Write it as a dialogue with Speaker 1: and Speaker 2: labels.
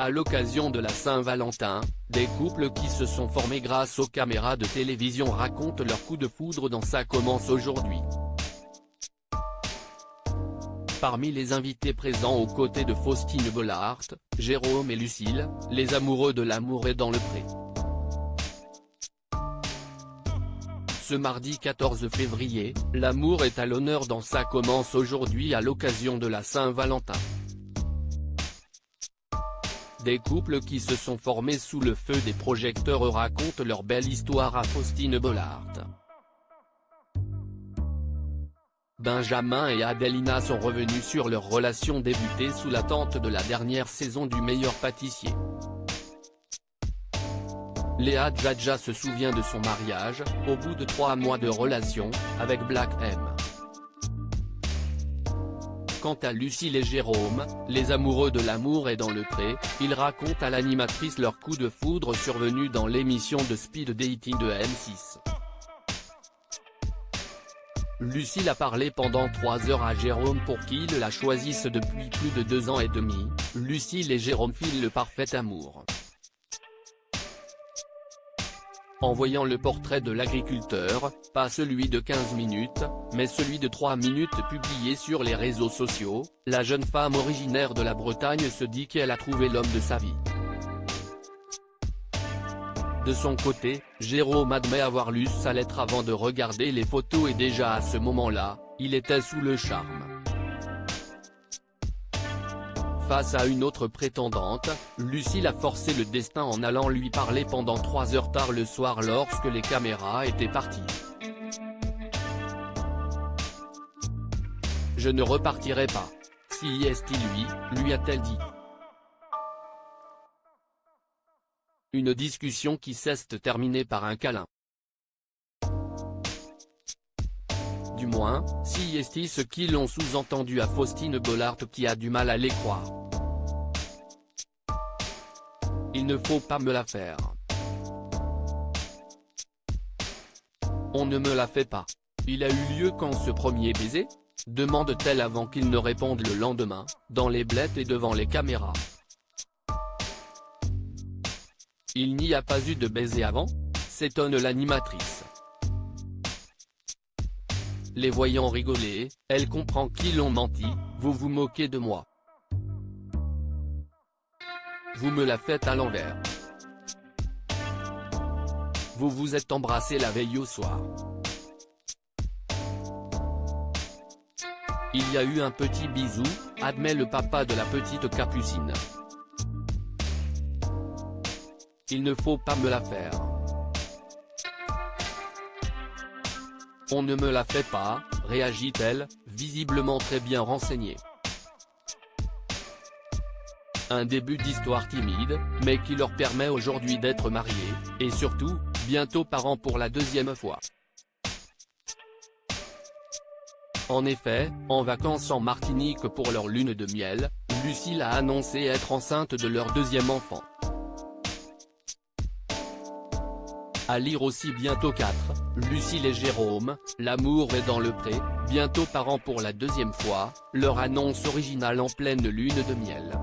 Speaker 1: À l'occasion de la Saint-Valentin, des couples qui se sont formés grâce aux caméras de télévision racontent leur coup de foudre dans Ça commence aujourd'hui. Parmi les invités présents aux côtés de Faustine Bollaert, Jérôme et Lucille, les amoureux de l'amour est dans le pré. Ce mardi 14 février, l'amour est à l'honneur dans Ça commence aujourd'hui à l'occasion de la Saint-Valentin. Des couples qui se sont formés sous le feu des projecteurs racontent leur belle histoire à Faustine Bollaert. Benjamin et Adelina sont revenus sur leur relation débutée sous la tente de la dernière saison du Meilleur pâtissier. Léa Djadja se souvient de son mariage, au bout de 3 mois de relation, avec Black M. Quant à Lucille et Jérôme, les amoureux de l'amour est dans le pré, ils racontent à l'animatrice leur coup de foudre survenu dans l'émission de speed dating de M6. Lucille a parlé pendant 3 heures à Jérôme pour qu'il la choisisse depuis plus de 2 ans et demi. Lucille et Jérôme filent le parfait amour. En voyant le portrait de l'agriculteur, pas celui de 15 minutes, mais celui de 3 minutes publié sur les réseaux sociaux, la jeune femme originaire de la Bretagne se dit qu'elle a trouvé l'homme de sa vie. De son côté, Jérôme admet avoir lu sa lettre avant de regarder les photos et déjà à ce moment-là, il était sous le charme. Face à une autre prétendante, Lucille a forcé le destin en allant lui parler pendant 3 heures tard le soir lorsque les caméras étaient parties. « Je ne repartirai pas. Si est-il lui a-t-elle dit. Une discussion qui s'est terminée par un câlin. Du moins, si est ce qu'ils l'ont sous-entendu à Faustine Bollaert qui a du mal à les croire. Il ne faut pas me la faire. On ne me la fait pas. Il a eu lieu quand ce premier baiser ? Demande-t-elle avant qu'il ne réponde le lendemain, dans les bleds et devant les caméras. Il n'y a pas eu de baiser avant ? S'étonne l'animatrice. Les voyant rigoler, elle comprend qu'ils l'ont menti. Vous vous moquez de moi. Vous me la faites à l'envers. Vous vous êtes embrassés la veille au soir. Il y a eu un petit bisou, admet le papa de la petite Capucine. Il ne faut pas me la faire. On ne me la fait pas, réagit-elle, visiblement très bien renseignée. Un début d'histoire timide, mais qui leur permet aujourd'hui d'être mariés, et surtout, bientôt parents pour la 2e fois. En effet, en vacances en Martinique pour leur lune de miel, Lucille a annoncé être enceinte de leur 2e enfant. À lire aussi bientôt 4, Lucille et Jérôme, l'amour est dans le pré, bientôt parents pour la 2e fois, leur annonce originale en pleine lune de miel.